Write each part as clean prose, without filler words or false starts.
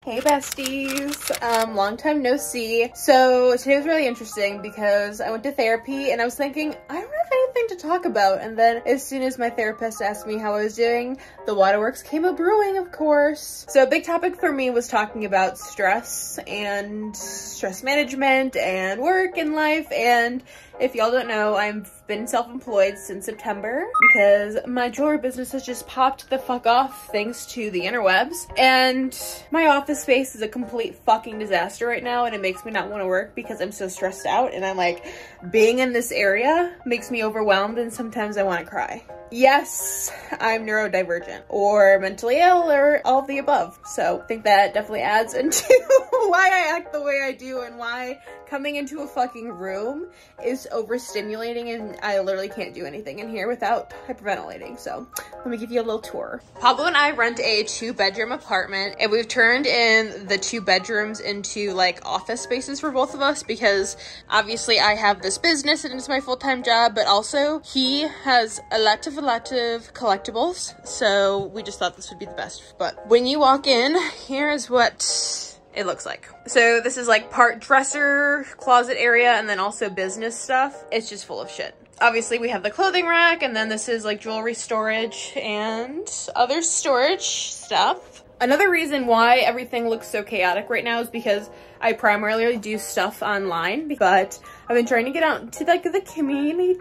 Hey besties, long time no see. So today was really interesting because I went to therapy and I was thinking, I don't have anything to talk about. And then as soon as my therapist asked me how I was doing, the waterworks came a brewing, of course. So a big topic for me was talking about stress and stress management and work and life. And if y'all don't know, I've been self-employed since September because my jewelry business has just popped the fuck off thanks to the interwebs. And my office space is a complete fucking disaster right now, and it makes me not want to work because I'm so stressed out, and I'm like, being in this area makes me overwhelmed and sometimes I want to cry. Yes, I'm neurodivergent or mentally ill or all of the above. So I think that definitely adds into why I act the way I do and why coming into a fucking room is overstimulating and I literally can't do anything in here without hyperventilating. So let me give you a little tour. Pablo and I rent a 2-bedroom apartment, and we've turned in the 2 bedrooms into like office spaces for both of us because obviously I have this business and it's my full-time job, but also he has a lot of collectibles, so we just thought this would be the best. But when you walk in, here's what it looks like. So this is like part dresser, closet area, and then also business stuff. It's just full of shit. Obviously we have the clothing rack, and then this is like jewelry storage and other storage stuff. Another reason why everything looks so chaotic right now is because I primarily do stuff online, but I've been trying to get out to like the community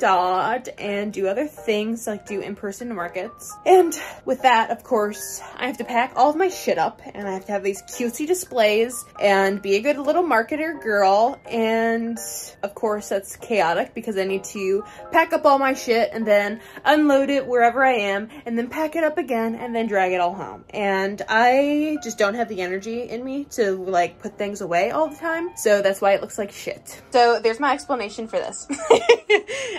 and do other things like do in-person markets. And with that, of course, I have to pack all of my shit up and I have to have these cutesy displays and be a good little marketer girl. And of course that's chaotic because I need to pack up all my shit and then unload it wherever I am and then pack it up again and then drag it all home. And I just don't have the energy in me to like put things away all the time, so that's why it looks like shit. So there's my explanation for this.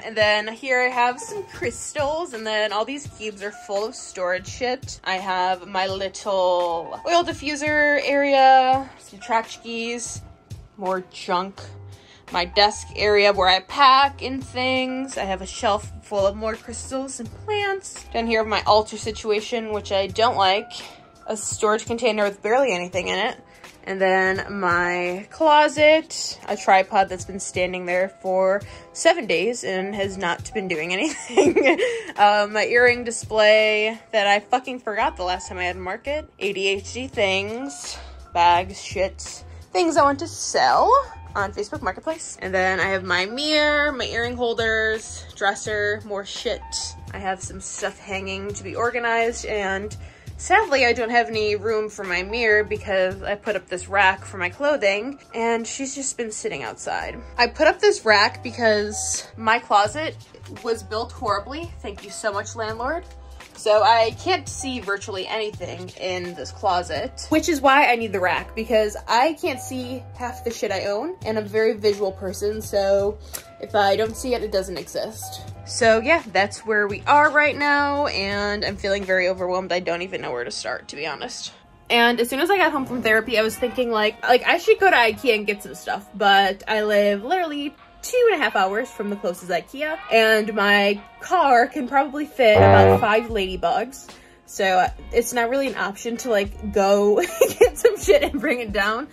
And then here I have some crystals, and then all these cubes are full of storage shit. I have my little oil diffuser area, some tchotchkes, more junk. My desk area where I pack and things. I have a shelf full of more crystals and plants. Down here my altar situation, which I don't like. A storage container with barely anything in it. And then my closet, a tripod that's been standing there for 7 days and has not been doing anything. My earring display that I fucking forgot the last time I had to market. ADHD things, bags, shit, things I want to sell on Facebook Marketplace. And then I have my mirror, my earring holders, dresser, more shit. I have some stuff hanging to be organized, and sadly, I don't have any room for my mirror because I put up this rack for my clothing and she's just been sitting outside. I put up this rack because my closet was built horribly. Thank you so much, landlord. So I can't see virtually anything in this closet, which is why I need the rack because I can't see half the shit I own and I'm a very visual person. So if I don't see it, it doesn't exist. So yeah, that's where we are right now, and I'm feeling very overwhelmed. I don't even know where to start, to be honest. And as soon as I got home from therapy, I was thinking like I should go to Ikea and get some stuff, but I live literally 2.5 hours from the closest Ikea, and my car can probably fit about 5 ladybugs. So it's not really an option to like go get some shit and bring it down.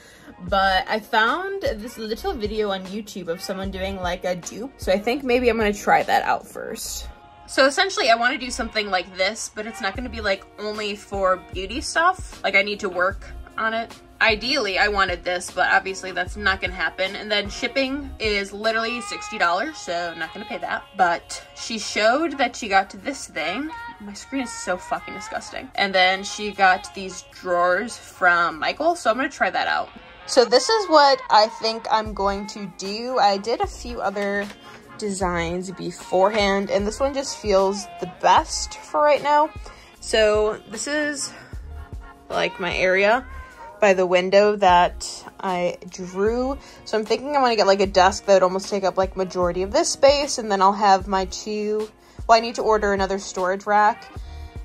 But I found this little video on YouTube of someone doing like a dupe. So I think maybe I'm gonna try that out first. So essentially I want to do something like this, but it's not gonna be like only for beauty stuff. Like I need to work on it. Ideally I wanted this, but obviously that's not gonna happen. And then shipping is literally $60, so I'm not gonna pay that. But she showed that she got to this thing. My screen is so fucking disgusting. And then she got these drawers from Michael, so I'm gonna try that out. So this is what I think I'm going to do. I did a few other designs beforehand, and this one just feels the best for right now. So this is like my area by the window that I drew. So I'm thinking I want to get like a desk that would almost take up like majority of this space, and then I'll have my 2, well, I need to order another storage rack.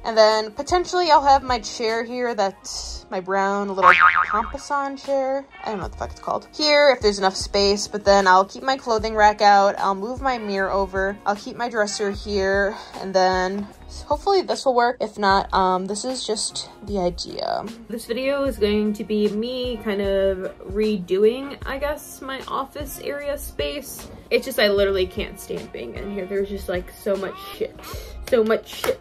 And then potentially I'll have my chair here, that's my brown little composite chair. I don't know what the fuck it's called. Here, if there's enough space, but then I'll keep my clothing rack out. I'll move my mirror over. I'll keep my dresser here, and then hopefully this will work. If not, this is just the idea. This video is going to be me kind of redoing, I guess, my office area space. It's just I literally can't stand being in here. There's just like so much shit. So much shit.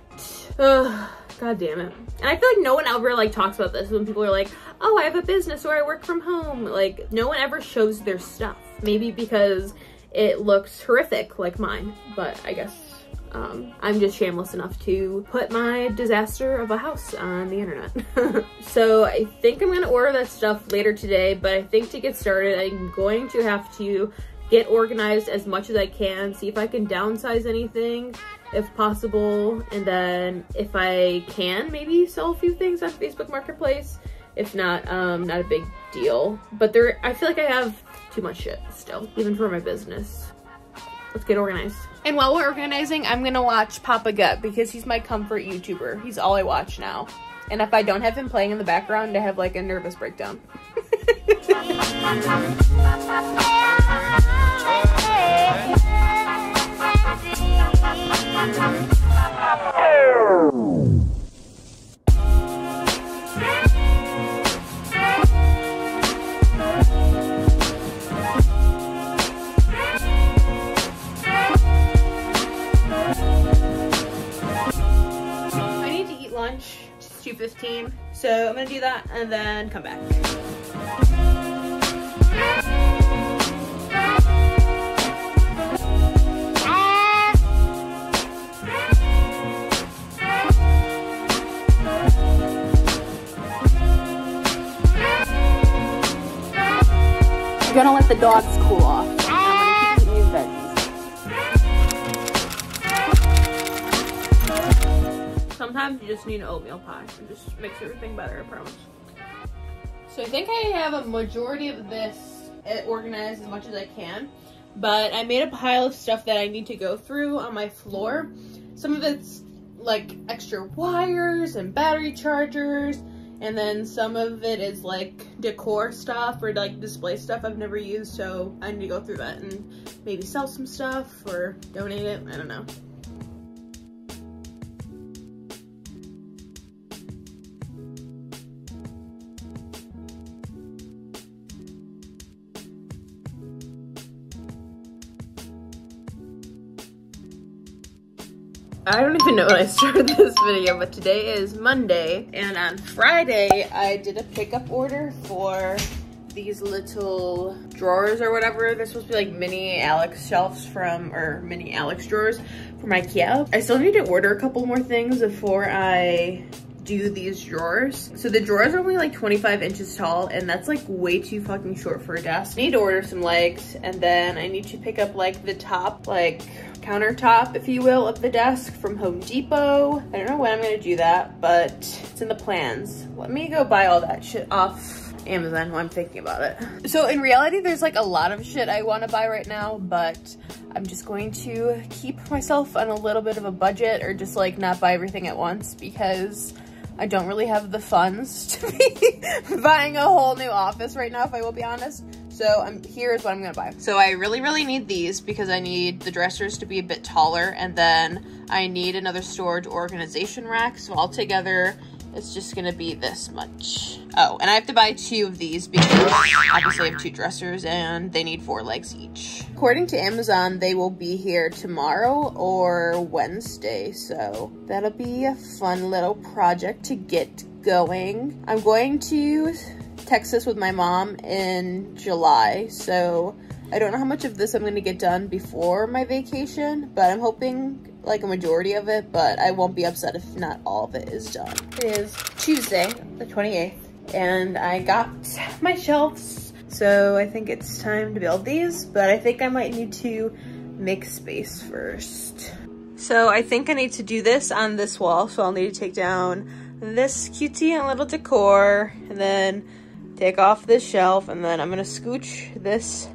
Ugh, God damn it. And I feel like no one ever like talks about this when people are like, oh, I have a business or I work from home. Like, no one ever shows their stuff. Maybe because it looks horrific like mine, but I guess I'm just shameless enough to put my disaster of a house on the internet. So I think I'm gonna order that stuff later today, but I think to get started, I'm going to have to get organized as much as I can, see if I can downsize anything if possible, and then if I can, maybe sell a few things on Facebook Marketplace. If not, not a big deal. But I feel like I have too much shit still, even for my business. Let's get organized. And while we're organizing, I'm gonna watch Papa Gut because he's my comfort YouTuber. He's all I watch now. And if I don't have him playing in the background, I have like a nervous breakdown. Lunch, it's 2:15, so I'm gonna do that and then come back. I'm gonna let the dogs cool off. I'm gonna keep eating these veggies. Sometimes you just need an oatmeal pie. It just makes everything better, I promise. So I think I have a majority of this organized as much as I can, but I made a pile of stuff that I need to go through on my floor. Some of it's like extra wires and battery chargers, and then some of it is like decor stuff or like display stuff I've never used, so I need to go through that and maybe sell some stuff or donate it, I don't know. I don't even know when I started this video, but today is Monday, and on Friday, I did a pickup order for these little drawers or whatever. They're supposed to be like mini Alex shelves or mini Alex drawers from Ikea. I still need to order a couple more things before I do these drawers. So the drawers are only like 25 inches tall, and that's like way too fucking short for a desk. I need to order some legs, and then I need to pick up like the top, like countertop, if you will, of the desk from Home Depot. I don't know when I'm gonna do that, but it's in the plans. Let me go buy all that shit off Amazon while I'm thinking about it. So in reality, there's like a lot of shit I want to buy right now, but I'm just going to keep myself on a little bit of a budget, or just like not buy everything at once, because I don't really have the funds to be buying a whole new office right now, if I will be honest. So here's what I'm gonna buy. So I really, really need these because I need the dressers to be a bit taller, and then I need another storage organization rack. So altogether, it's just gonna be this much. Oh, and I have to buy 2 of these because obviously I have 2 dressers and they need 4 legs each. According to Amazon, they will be here tomorrow or Wednesday. So that'll be a fun little project to get going. I'm going to Texas with my mom in July, so I don't know how much of this I'm gonna get done before my vacation, but I'm hoping like a majority of it, but I won't be upset if not all of it is done. It is Tuesday, the 28th, and I got my shelves, so I think it's time to build these, but I think I might need to make space first. So I think I need to do this on this wall, so I'll need to take down this cutie and little decor, and then take off this shelf, and then I'm gonna scooch this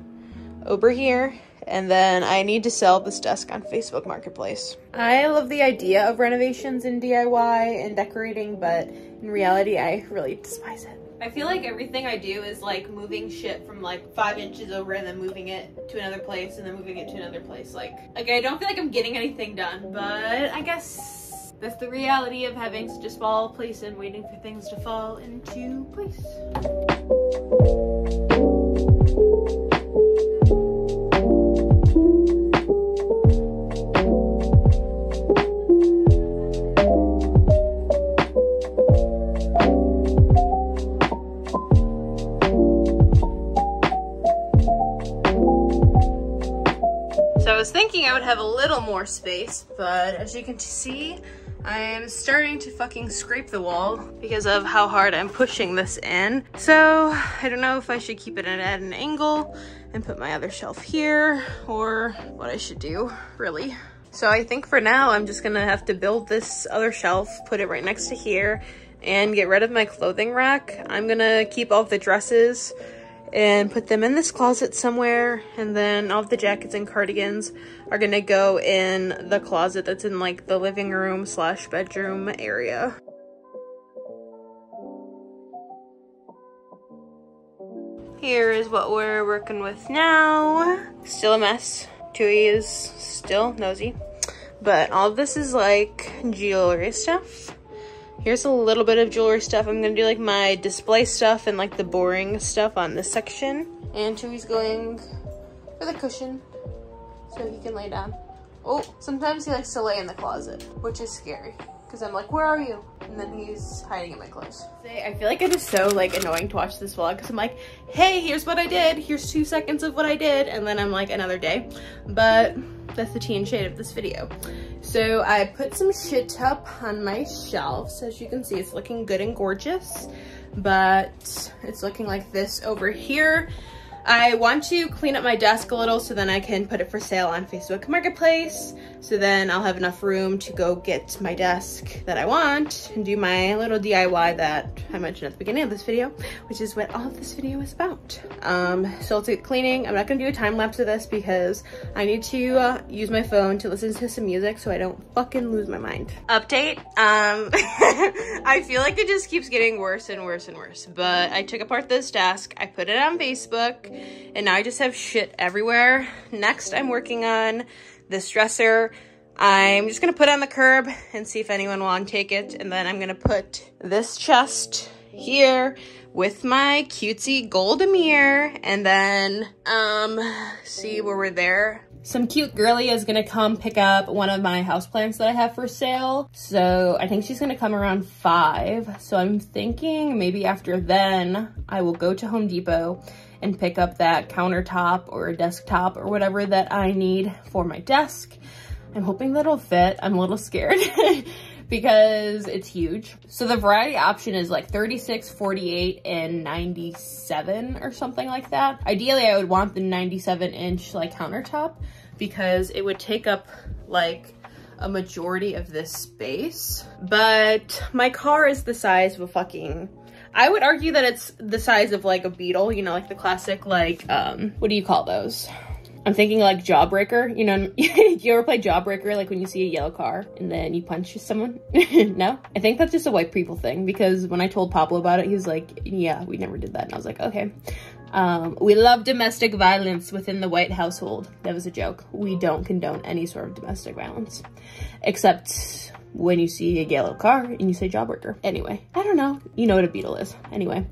over here, and then I need to sell this desk on Facebook Marketplace. I love the idea of renovations in DIY and decorating, but in reality, I really despise it. I feel like everything I do is like moving shit from like 5 inches over and then moving it to another place and then moving it to another place. Like I don't feel like I'm getting anything done, but I guess that's the reality of having to just fall place and waiting for things to fall into place. I was thinking I would have a little more space, but as you can see, I am starting to fucking scrape the wall because of how hard I'm pushing this in. So I don't know if I should keep it at an angle and put my other shelf here, or what I should do, really. So I think for now, I'm just gonna have to build this other shelf, put it right next to here, and get rid of my clothing rack. I'm gonna keep all of the dresses and put them in this closet somewhere, and then all of the jackets and cardigans are gonna go in the closet that's in like the living room / bedroom area. Here is what we're working with now. Still a mess. Tui is still nosy, but all of this is like jewelry stuff. Here's a little bit of jewelry stuff. I'm gonna do like my display stuff and like the boring stuff on this section. And Chewy's going for the cushion so he can lay down. Oh, sometimes he likes to lay in the closet, which is scary because I'm like, where are you? And then he's hiding in my clothes. I feel like it is so like annoying to watch this vlog because I'm like, hey, here's what I did. Here's 2 seconds of what I did. And then I'm like, another day. But that's the tea and shade of this video. So I put some shit up on my shelves. As you can see, it's looking good and gorgeous, but it's looking like this over here. I want to clean up my desk a little so then I can put it for sale on Facebook Marketplace. So then I'll have enough room to go get my desk that I want and do my little DIY that I mentioned at the beginning of this video, which is what all of this video is about. So let's get cleaning. I'm not gonna do a time lapse of this because I need to use my phone to listen to some music so I don't fucking lose my mind. Update, I feel like it just keeps getting worse and worse and worse, but I took apart this desk, I put it on Facebook, and now I just have shit everywhere. Next, I'm working on this dresser. I'm just gonna put it on the curb and see if anyone will take it. And then I'm gonna put this chest here with my cutesy gold mirror, and then see where we're there. Some cute girly is gonna come pick up one of my houseplants that I have for sale. So I think she's gonna come around 5. So I'm thinking maybe after then I will go to Home Depot and pick up that countertop or desktop or whatever that I need for my desk. I'm hoping that'll fit. I'm a little scared because it's huge. So the variety option is like 36, 48, and 97 or something like that. Ideally, I would want the 97-inch like countertop because it would take up like a majority of this space. But my car is the size of a fucking, I would argue that it's the size of like a Beetle, you know, like the classic, like, what do you call those? I'm thinking like Jawbreaker, you know, you ever play Jawbreaker, like when you see a yellow car and then you punch someone? No? I think that's just a white people thing because when I told Pablo about it, he was like, yeah, we never did that. And I was like, okay. We love domestic violence within the white household. That was a joke. We don't condone any sort of domestic violence, except when you see a yellow car and you say Jawbreaker. Anyway, I don't know. You know what a Beetle is. Anyway,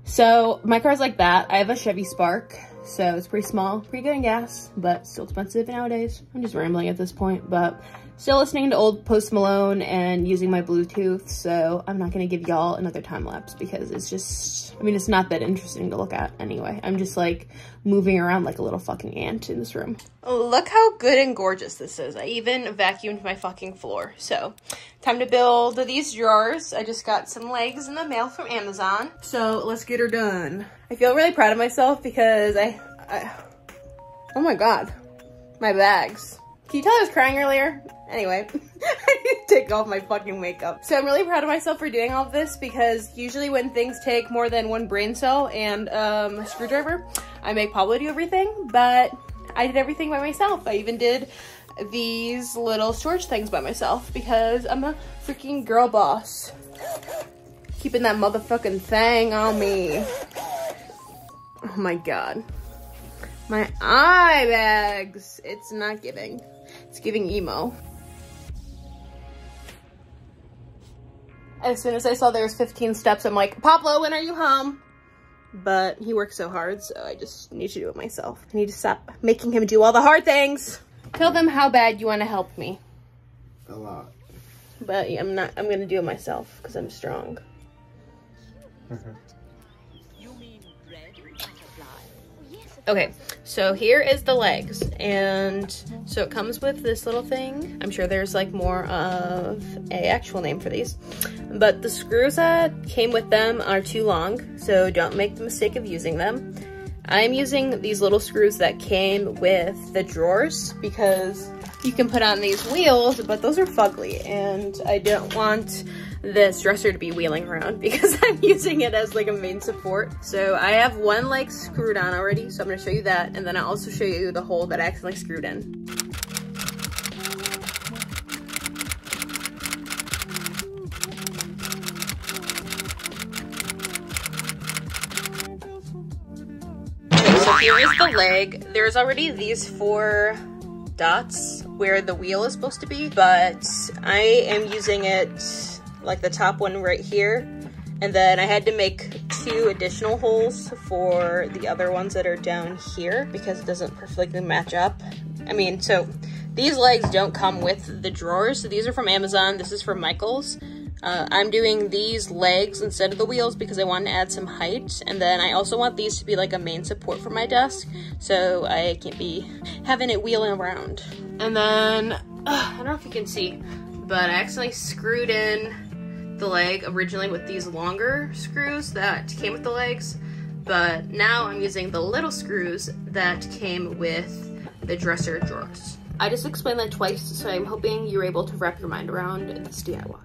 so my car's like that. I have a Chevy Spark. So it's pretty small, pretty good in gas, but still expensive nowadays. I'm just rambling at this point, but still listening to old Post Malone and using my Bluetooth. So I'm not gonna give y'all another time lapse because it's just, I mean, it's not that interesting to look at anyway. I'm just like moving around like a little fucking ant in this room. Look how good and gorgeous this is. I even vacuumed my fucking floor. So time to build these drawers. I just got some legs in the mail from Amazon. So let's get her done. I feel really proud of myself because I oh my God, my bags. Can you tell I was crying earlier? Anyway, I need to take off my fucking makeup. So I'm really proud of myself for doing all of this because usually when things take more than one brain cell and a screwdriver, I make Pablo do everything, but I did everything by myself. I even did these little storage things by myself because I'm a freaking girl boss. Keeping that motherfucking thing on me. Oh my god. My eye bags. It's not giving. It's giving emo. As soon as I saw there was 15 steps, I'm like, Pablo, when are you home? But he works so hard, so I just need to do it myself. I need to stop making him do all the hard things. Tell them how bad you want to help me. A lot. But yeah, I'm gonna do it myself because I'm strong. Okay, so here is the legs, and so it comes with this little thing. I'm sure there's like more of a actual name for these, but the screws that came with them are too long, so don't make the mistake of using them. I'm using these little screws that came with the drawers because you can put on these wheels, but those are fugly, and I don't want this dresser to be wheeling around because I'm using it as like a main support. So I have one leg screwed on already, so I'm gonna show you that, and then I'll also show you the hole that I accidentally screwed in. Okay, so here is the leg. There's already these 4 dots where the wheel is supposed to be, but I am using it like the top one right here, and then I had to make 2 additional holes for the other ones that are down here because it doesn't perfectly match up. I mean, so these legs don't come with the drawers. So these are from Amazon. This is from Michael's. I'm doing these legs instead of the wheels because I want to add some height, and then I also want these to be like a main support for my desk so I can't be having it wheeling around. And then I don't know if you can see, but I accidentally screwed in the leg originally with these longer screws that came with the legs, but now I'm using the little screws that came with the dresser drawers. I just explained that twice, so I'm hoping you're able to wrap your mind around this DIY.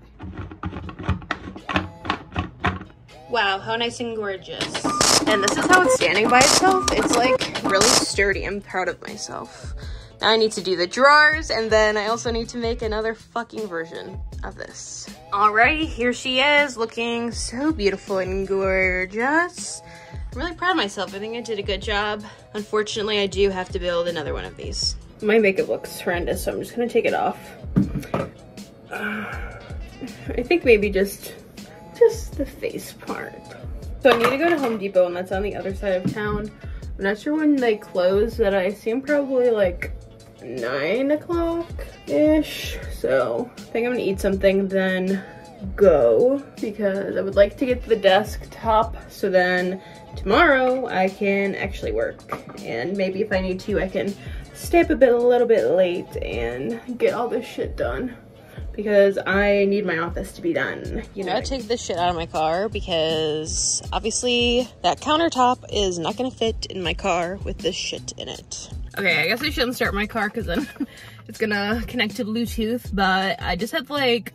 Wow, how nice and gorgeous. And this is how it's standing by itself. It's like really sturdy. I'm proud of myself. Now I need to do the drawers, and then I also need to make another fucking version of this. Alrighty, here she is, looking so beautiful and gorgeous. I'm really proud of myself. I think I did a good job. Unfortunately, I do have to build another one of these. My makeup looks horrendous, so I'm just gonna take it off. I think maybe just the face part. So I need to go to Home Depot, and that's on the other side of town. I'm not sure when they close, but I assume probably like 9 o'clock-ish. So I think I'm gonna eat something, then go, because I would like to get to the desktop so then tomorrow I can actually work. And maybe if I need to, I can stay up a little bit late and get all this shit done, because I need my office to be done. You know, I take this shit out of my car because obviously that countertop is not gonna fit in my car with this shit in it. Okay, I guess I shouldn't start my car because then it's gonna connect to Bluetooth, but I just had like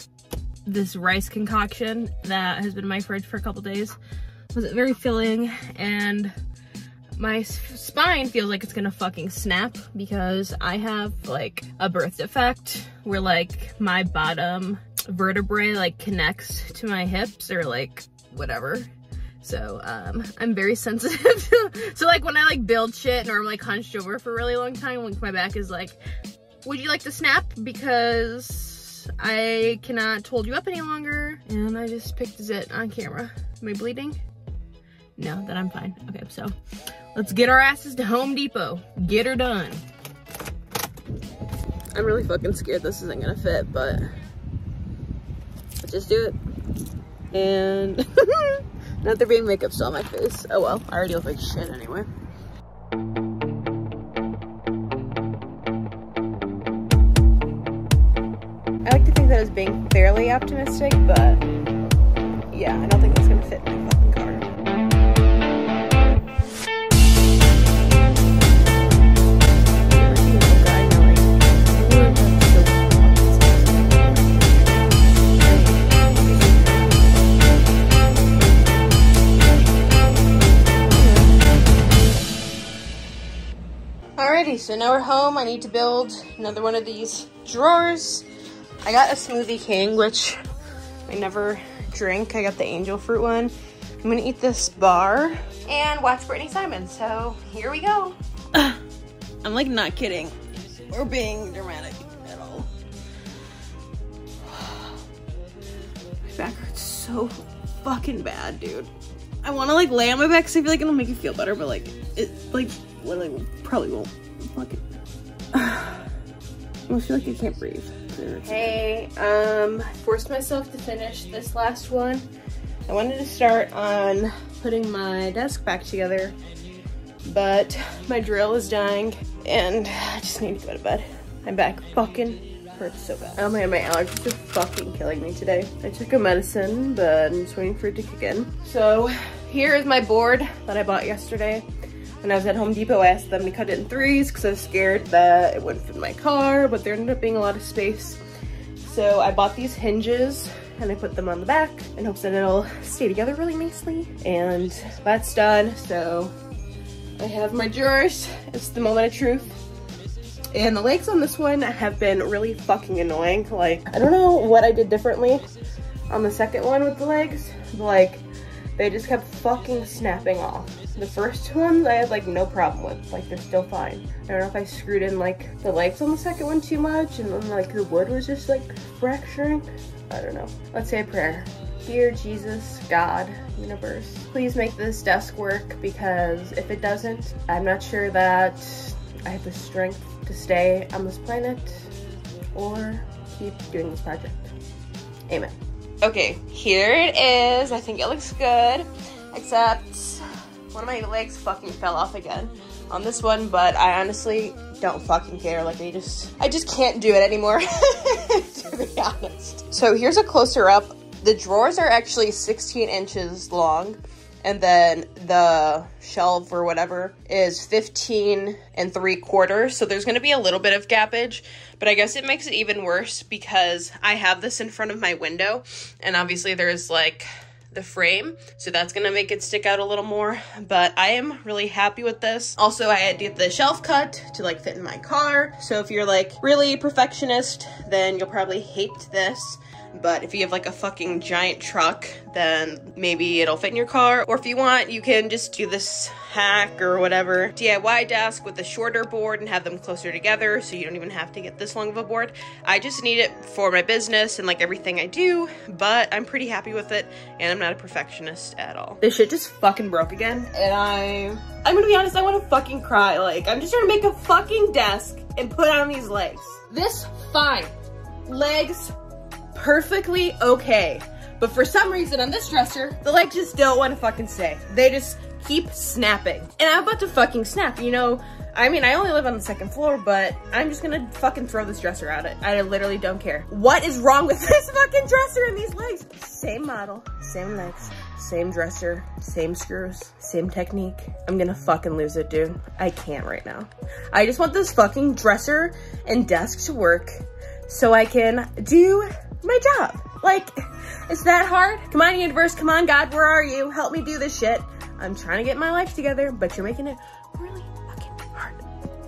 this rice concoction that has been in my fridge for a couple days. It was very filling, and my spine feels like it's gonna fucking snap because I have like a birth defect where like my bottom vertebrae like connects to my hips or like whatever. So I'm very sensitive. So like when I like build shit or I'm like hunched over for a really long time, like my back is like, would you like to snap? Because I cannot hold you up any longer. And I just picked a zit on camera. Am I bleeding? No, then I'm fine. Okay, so let's get our asses to Home Depot. Get her done. I'm really fucking scared this isn't gonna fit, but let's just do it. And not there being makeup still on my face. Oh well, I already look like shit anyway. I like to think that I was being fairly optimistic, but yeah, I don't think that's gonna fit in my fucking car. Alrighty, so now we're home. I need to build another one of these drawers. I got a Smoothie King, which I never drink. I got the angel fruit one. I'm gonna eat this bar and watch Brittany Simon, so here we go. I'm like not kidding or being dramatic at all. My back hurts so fucking bad, dude. I want to like lay on my back because I feel like it'll make it feel better, but like it like literally probably won't. Fuck it. I almost feel like I can't breathe. Hey, I forced myself to finish this last one. I wanted to start on putting my desk back together, but my drill is dying and I just need to go to bed. My back fucking hurts so bad. Oh man, my allergies are fucking killing me today. I took a medicine, but I'm just waiting for it to kick in. So here is my board that I bought yesterday. When I was at Home Depot, I asked them to cut it in 3s because I was scared that it wouldn't fit in my car, but there ended up being a lot of space. So I bought these hinges and I put them on the back in hopes that it'll stay together really nicely. And that's done. So I have my drawers. It's the moment of truth. And the legs on this one have been really fucking annoying. Like, I don't know what I did differently on the second one with the legs. Like, they just kept fucking snapping off. The first ones I had like no problem with, like they're still fine. I don't know if I screwed in like the legs on the second one too much and then like the wood was just like fracturing. I don't know. Let's say a prayer. Dear Jesus, God, universe, please make this desk work, because if it doesn't, I'm not sure that I have the strength to stay on this planet or keep doing this project. Amen. Okay, here it is. I think it looks good, except one of my legs fucking fell off again on this one, but I honestly don't fucking care. Like I just can't do it anymore, to be honest. So here's a closer up. The drawers are actually 16 inches long, and then the shelf or whatever is 15 3/4. So there's gonna be a little bit of gappage, but I guess it makes it even worse because I have this in front of my window, and obviously there's like the frame, so that's gonna make it stick out a little more, but I am really happy with this. Also, I had to get the shelf cut to like fit in my car, so if you're like really perfectionist, then you'll probably hate this. But if you have like a fucking giant truck, then maybe it'll fit in your car. Or if you want, you can just do this hack or whatever DIY desk with a shorter board and have them closer together, so you don't even have to get this long of a board. I just need it for my business and like everything I do, but I'm pretty happy with it, and I'm not a perfectionist at all. This shit just fucking broke again, and I'm gonna be honest, I want to fucking cry. Like, I'm just trying to make a fucking desk and put on these legs. This, fine. Legs, perfectly okay, but for some reason on this dresser the legs just don't want to fucking stay. They just keep snapping, and I'm about to fucking snap, you know. I mean, I only live on the 2nd floor, but I'm just gonna fucking throw this dresser out. I literally don't care. What is wrong with this fucking dresser and these legs? Same model, same legs, same dresser, same screws, same technique. I'm gonna fucking lose it, dude. I can't right now. I just want this fucking dresser and desk to work so I can do my job. Like, it's that hard? Come on, universe, come on, God, where are you? Help me do this shit. I'm trying to get my life together, but you're making it really fucking hard.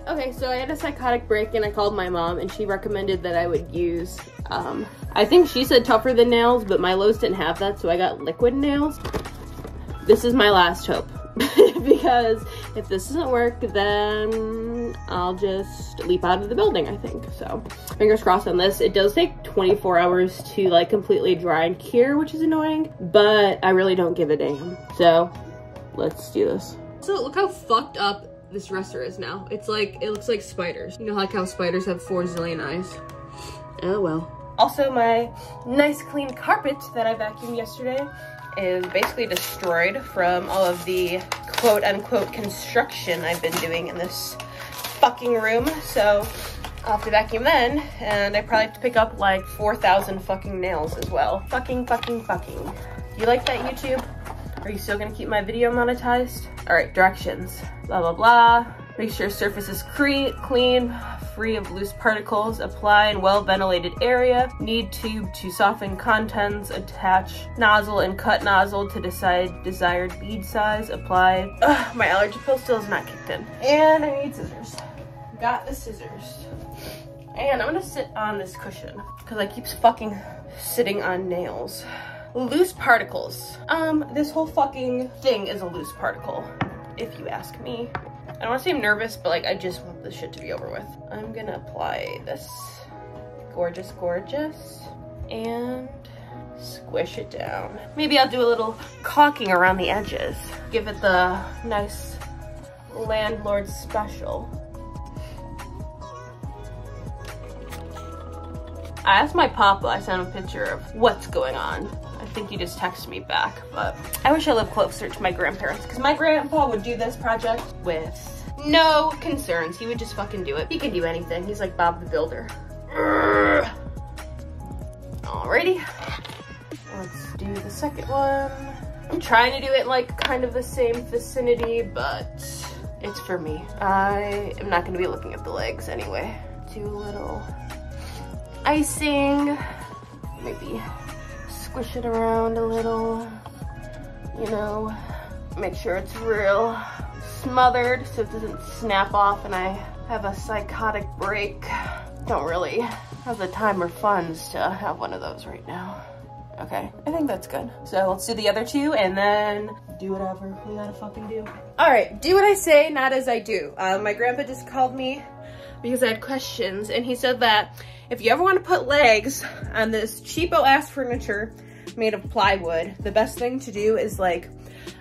Okay, so I had a psychotic break and I called my mom, and she recommended that I would use, I think she said tougher than nails, but my Lowe's didn't have that, so I got liquid nails. This is my last hope. Because if this doesn't work, then I'll just leap out of the building, I think. So fingers crossed on this. It does take 24 hours to like completely dry and cure, which is annoying, but I really don't give a damn. So let's do this. So look how fucked up this dresser is now. It's like, it looks like spiders. You know, like how spiders have 4 zillion eyes. Oh well. Also, my nice clean carpet that I vacuumed yesterday is basically destroyed from all of the quote unquote construction I've been doing in this fucking room. So I'll have to vacuum then, and I probably have to pick up like 4,000 fucking nails as well. Fucking. You like that, YouTube? Are you still gonna keep my video monetized? All right, directions, blah, blah, blah. Make sure surface is clean, free of loose particles. Apply in well-ventilated area. Knead tube to soften contents. Attach nozzle and cut nozzle to decide desired bead size. Apply. Ugh, my allergy pill still is not kicked in. And I need scissors. got the scissors. And I'm gonna sit on this cushion because I keep fucking sitting on nails. Loose particles. This whole fucking thing is a loose particle, if you ask me. I don't wanna say I'm nervous, but like I just want this shit to be over with. I'm gonna apply this gorgeous, gorgeous, and squish it down. Maybe I'll do a little caulking around the edges. Give it the nice landlord special. I asked my papa, I sent him a picture of what's going on. I think he just texted me back, but I wish I lived closer to my grandparents because my grandpa would do this project with no concerns. He would just fucking do it. He can do anything. He's like Bob the Builder. Alrighty, let's do the second one. I'm trying to do it like kind of the same vicinity, but it's for me. I am not gonna be looking at the legs anyway. Do a little icing, maybe squish it around a little, you know, make sure it's real smothered so it doesn't snap off and I have a psychotic break. Don't really have the time or funds to have one of those right now. Okay, I think that's good. So let's do the other two and then do whatever we gotta fucking do. All right, do what I say, not as I do. My grandpa just called me because I had questions and he said that if you ever want to put legs on this cheapo ass furniture made of plywood, the best thing to do is like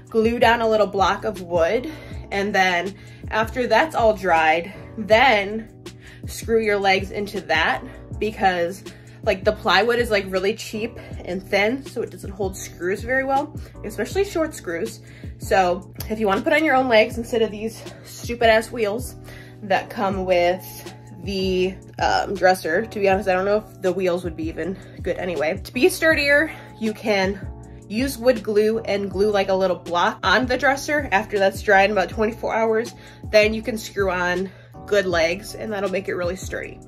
glue down a little block of wood, and then after that's all dried, then screw your legs into that, because like the plywood is like really cheap and thin, so it doesn't hold screws very well, especially short screws. So if you want to put on your own legs instead of these stupid ass wheels that come with the dresser, to be honest, I don't know if the wheels would be even good anyway. To be sturdier, you can use wood glue and glue like a little block on the dresser. After that's dried in about 24 hours, then you can screw on good legs and that'll make it really sturdy.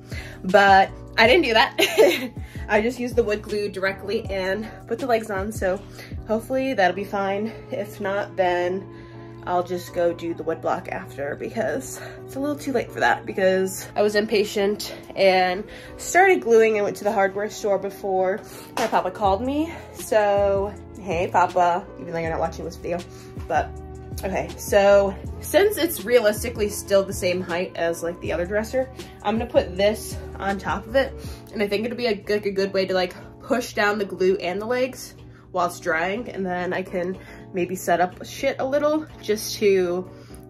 But I didn't do that. I just used the wood glue directly and put the legs on, so hopefully that'll be fine. If not, then I'll just go do the wood block after, because it's a little too late for that because I was impatient and started gluing. I went to the hardware store before my papa called me. So, hey Papa, even though you're not watching this video, but okay. So since it's realistically still the same height as like the other dresser, I'm gonna put this on top of it. And I think it'll be a good way to like push down the glue and the legs while it's drying, and then I can maybe set up shit a little just to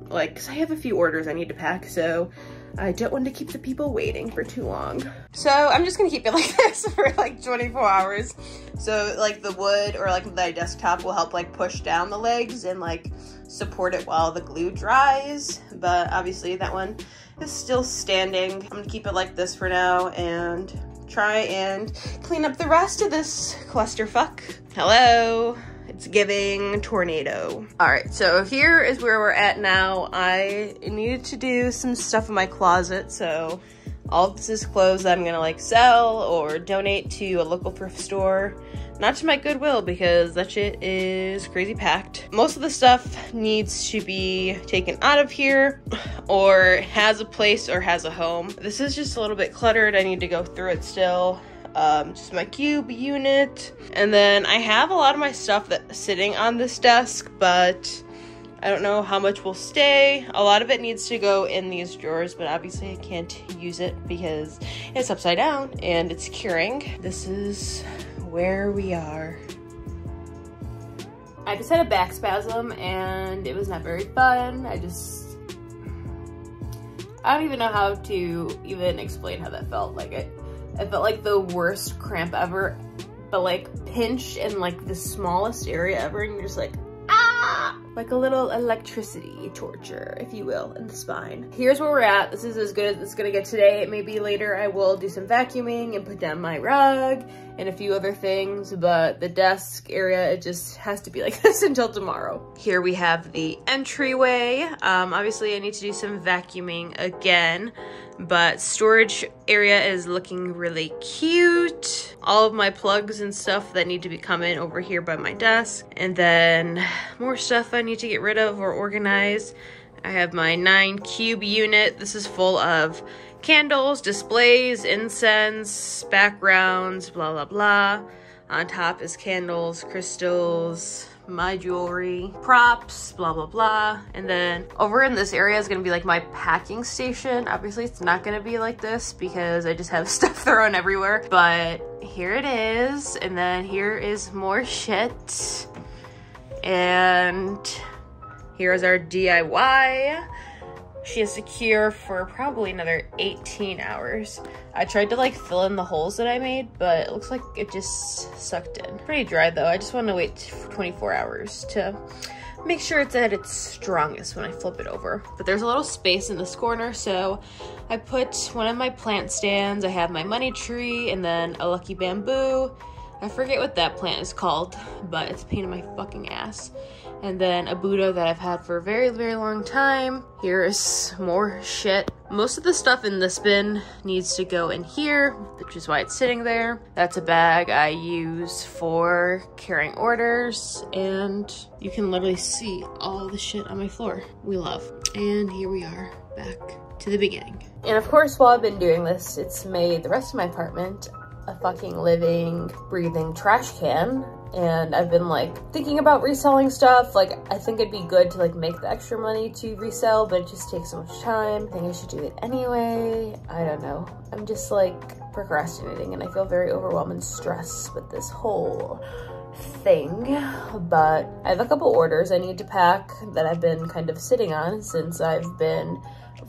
like, cause I have a few orders I need to pack, so I don't want to keep the people waiting for too long. So I'm just gonna keep it like this for like 24 hours. So like the wood or like the desktop will help like push down the legs and like support it while the glue dries. But obviously that one is still standing. I'm gonna keep it like this for now and try and clean up the rest of this clusterfuck. Hello. It's giving tornado. All right, so here is where we're at now. I needed to do some stuff in my closet, so all of this is clothes that I'm gonna like sell or donate to a local thrift store. Not to my Goodwill because that shit is crazy packed. Most of the stuff needs to be taken out of here or has a place or has a home. This is just a little bit cluttered. I need to go through it still. Just my cube unit. And then I have a lot of my stuff that's sitting on this desk, but I don't know how much will stay. A lot of it needs to go in these drawers, but obviously I can't use it because it's upside down and it's curing. This is where we are. I just had a back spasm and it was not very fun. I don't even know how to even explain how that felt. Like it felt like the worst cramp ever, but like pinched in like the smallest area ever, and you're just like, ah! Like a little electricity torture, if you will, in the spine. Here's where we're at. This is as good as it's gonna get today. Maybe later I will do some vacuuming and put down my rug and a few other things, but the desk area, it just has to be like this until tomorrow. Here we have the entryway. Obviously I need to do some vacuuming again, but storage area is looking really cute. All of my plugs and stuff that need to be coming over here by my desk. And then more stuff I need to get rid of or organize. I have my 9-cube unit. This is full of candles, displays, incense, backgrounds, blah, blah, blah. On top is candles, crystals, my jewelry, props, blah, blah, blah. And then over in this area is gonna be like my packing station. Obviously it's not gonna be like this because I just have stuff thrown everywhere, but here it is. And then here is more shit. And here's our DIY. She is secure for probably another 18 hours. I tried to like fill in the holes that I made, but it looks like it just sucked in. Pretty dry though. I just want to wait for 24 hours to make sure it's at its strongest when I flip it over. But there's a little space in this corner, so I put one of my plant stands. I have my money tree and then a lucky bamboo. I forget what that plant is called, but it's a pain in my fucking ass. And then a Buddha that I've had for a very, very long time. Here is more shit. Most of the stuff in this bin needs to go in here, which is why it's sitting there. That's a bag I use for carrying orders, and you can literally see all the shit on my floor we love. And here we are, back to the beginning. And of course, while I've been doing this, it's made the rest of my apartment a fucking living, breathing trash can. And I've been like thinking about reselling stuff. Like, I think it'd be good to like make the extra money to resell, but it just takes so much time. I think I should do it anyway. I don't know. I'm just like procrastinating, and I feel very overwhelmed and stressed with this whole thing. But I have a couple orders I need to pack that I've been kind of sitting on since I've been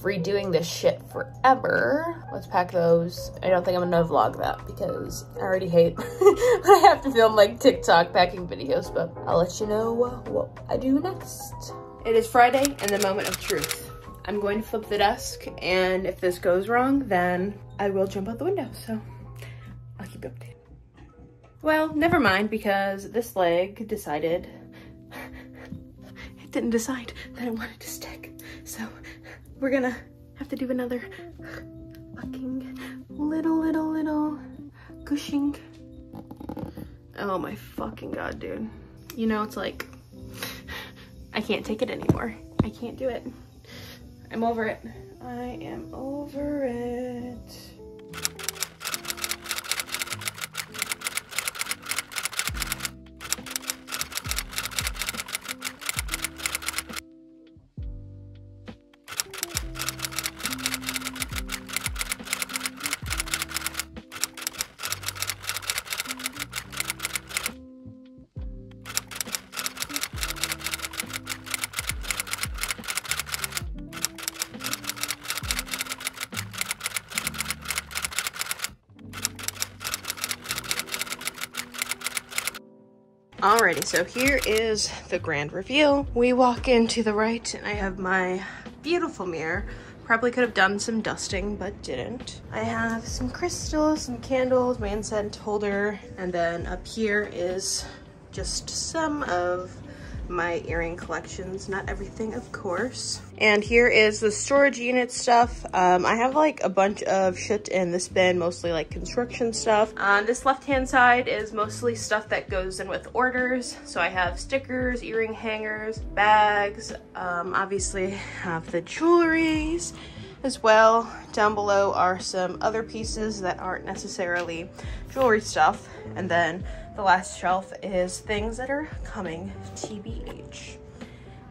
redoing this shit forever. Let's pack those. I don't think I'm gonna vlog that because I already hate when I have to film like TikTok packing videos, but I'll let you know what I do next. It is Friday and the moment of truth. I'm going to flip the desk, and if this goes wrong, then I will jump out the window, so I'll keep you updated. Well, never mind, because this leg decided, it didn't decide that it wanted to stick, so we're gonna have to do another fucking little gushing. Oh my fucking god, dude. You know, it's like, I can't take it anymore. I can't do it. I'm over it. I am over it. Alrighty, so here is the grand reveal. We walk in to the right, and I have my beautiful mirror. Probably could have done some dusting, but didn't. I have some crystals, some candles, my incense holder, and then up here is just some of my earring collections. Not everything, of course. And here is the storage unit stuff. I have like a bunch of shit in this bin, mostly like construction stuff. On this left-hand side is mostly stuff that goes in with orders. So I have stickers, earring hangers, bags. Obviously I have the jewelries as well. Down below are some other pieces that aren't necessarily jewelry stuff. And then the last shelf is things that are coming, TBH.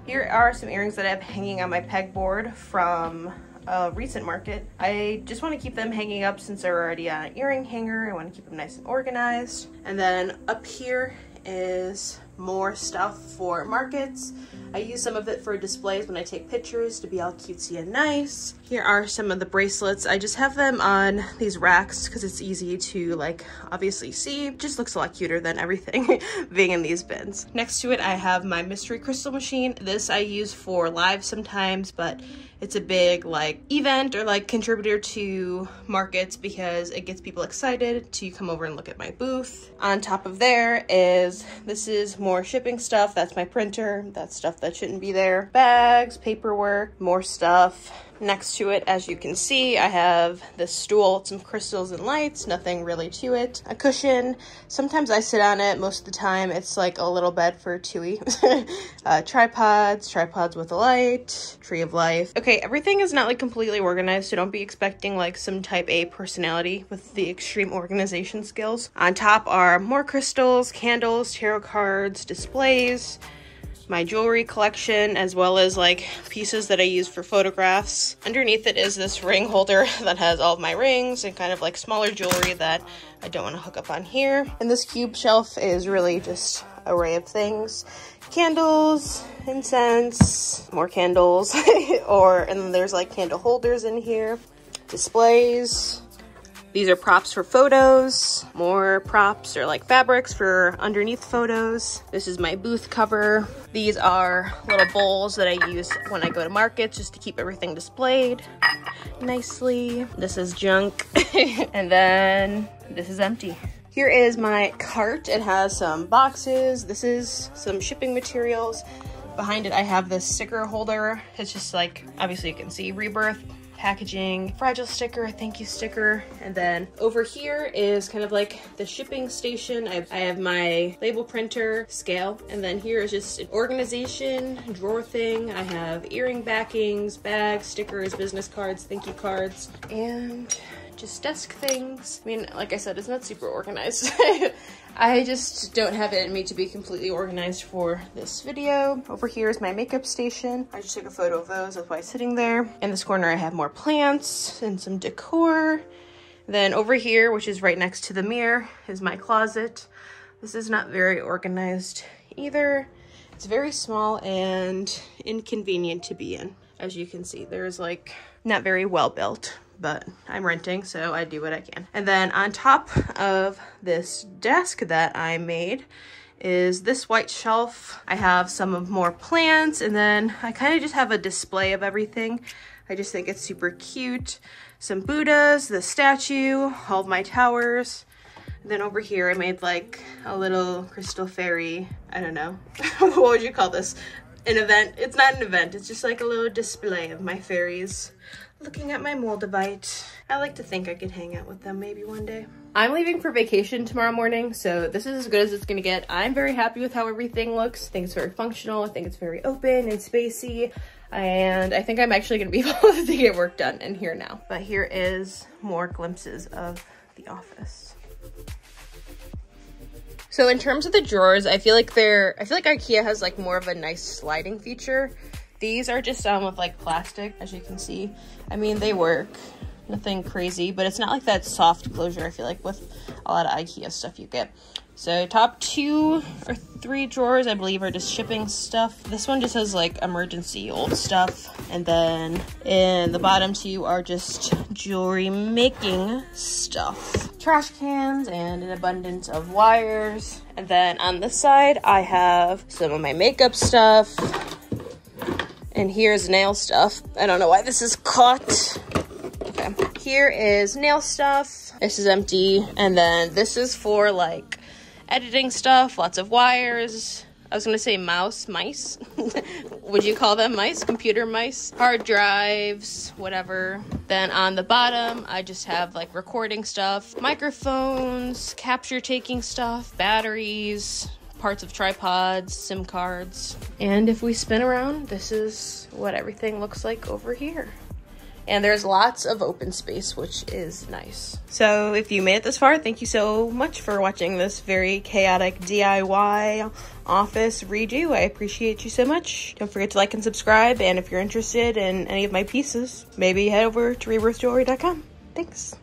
Here are some earrings that I have hanging on my pegboard from a recent market. I just want to keep them hanging up since they're already on an earring hanger. I want to keep them nice and organized. And then up here is more stuff for markets. I use some of it for displays when I take pictures to be all cutesy and nice. Here are some of the bracelets. I just have them on these racks because it's easy to like obviously see. It just looks a lot cuter than everything being in these bins. Next to it, I have my mystery crystal machine. This I use for live sometimes, but it's a big like event or like contributor to markets because it gets people excited to come over and look at my booth. On top of there is, this is more shipping stuff. That's my printer. That's stuff that shouldn't be there. Bags, paperwork, more stuff. Next to it, as you can see, I have this stool, some crystals and lights, nothing really to it. A cushion. Sometimes I sit on it. Most of the time, it's like a little bed for Tui. Tripods with a light, tree of life. Okay, everything is not like completely organized, so don't be expecting like some type A personality with the extreme organization skills. On top are more crystals, candles, tarot cards, displays, my jewelry collection, as well as like pieces that I use for photographs. Underneath it is this ring holder that has all of my rings and kind of like smaller jewelry that I don't want to hook up on here. And this cube shelf is really just an array of things. Candles, incense, more candles, and then there's like candle holders in here, displays. These are props for photos, more props or like fabrics for underneath photos. This is my booth cover. These are little bowls that I use when I go to markets just to keep everything displayed nicely. This is junk. And then this is empty. Here is my cart. It has some boxes. This is some shipping materials. Behind it, I have this sticker holder. It's just like, obviously you can see Rebirth packaging, fragile sticker, thank you sticker. And then over here is kind of like the shipping station. I have my label printer, scale, and then here is just an organization drawer thing. I have earring backings, bags, stickers, business cards, thank you cards, and just desk things. I mean, like I said, it's not super organized. I just don't have it in me to be completely organized for this video. Over here is my makeup station. I just took a photo of those, that's why it's sitting there. In this corner, I have more plants and some decor. Then over here, which is right next to the mirror, is my closet. This is not very organized either. It's very small and inconvenient to be in. As you can see, there's like not very well built, but I'm renting, so I do what I can. And then on top of this desk that I made is this white shelf. I have some of more plants, and then I kind of just have a display of everything. I just think it's super cute. Some Buddhas, the statue, all of my towers. And then over here, I made like a little crystal fairy, I don't know. What would you call this? An event. It's not an event, it's just like a little display of my fairies. Looking at my Moldavite. I like to think I could hang out with them maybe one day. I'm leaving for vacation tomorrow morning, so this is as good as it's gonna get. I'm very happy with how everything looks. I think it's very functional. I think it's very open and spacey. And I think I'm actually gonna be able to get work done in here now. But here is more glimpses of the office. So in terms of the drawers, I feel like Ikea has like more of a nice sliding feature. These are just with like plastic, as you can see. I mean, they work, nothing crazy, but it's not like that soft closure I feel like with a lot of Ikea stuff you get. So top 2 or 3 drawers, I believe, are just shipping stuff. This one just has like emergency old stuff. And then in the bottom 2 are just jewelry making stuff. Trash cans and an abundance of wires. And then on this side, I have some of my makeup stuff. And here's nail stuff. I don't know why this is caught. Okay, here is nail stuff. This is empty. And then this is for like editing stuff, lots of wires. I was gonna say mice. Would you call them mice? Computer mice? Hard drives, whatever. Then on the bottom, I just have like recording stuff, microphones, capture taking stuff, batteries, parts of tripods, SIM cards. And if we spin around, this is what everything looks like over here. And there's lots of open space, which is nice. So if you made it this far, thank you so much for watching this very chaotic DIY office redo. I appreciate you so much. Don't forget to like and subscribe. And if you're interested in any of my pieces, maybe head over to rebirthjewelry.com. Thanks.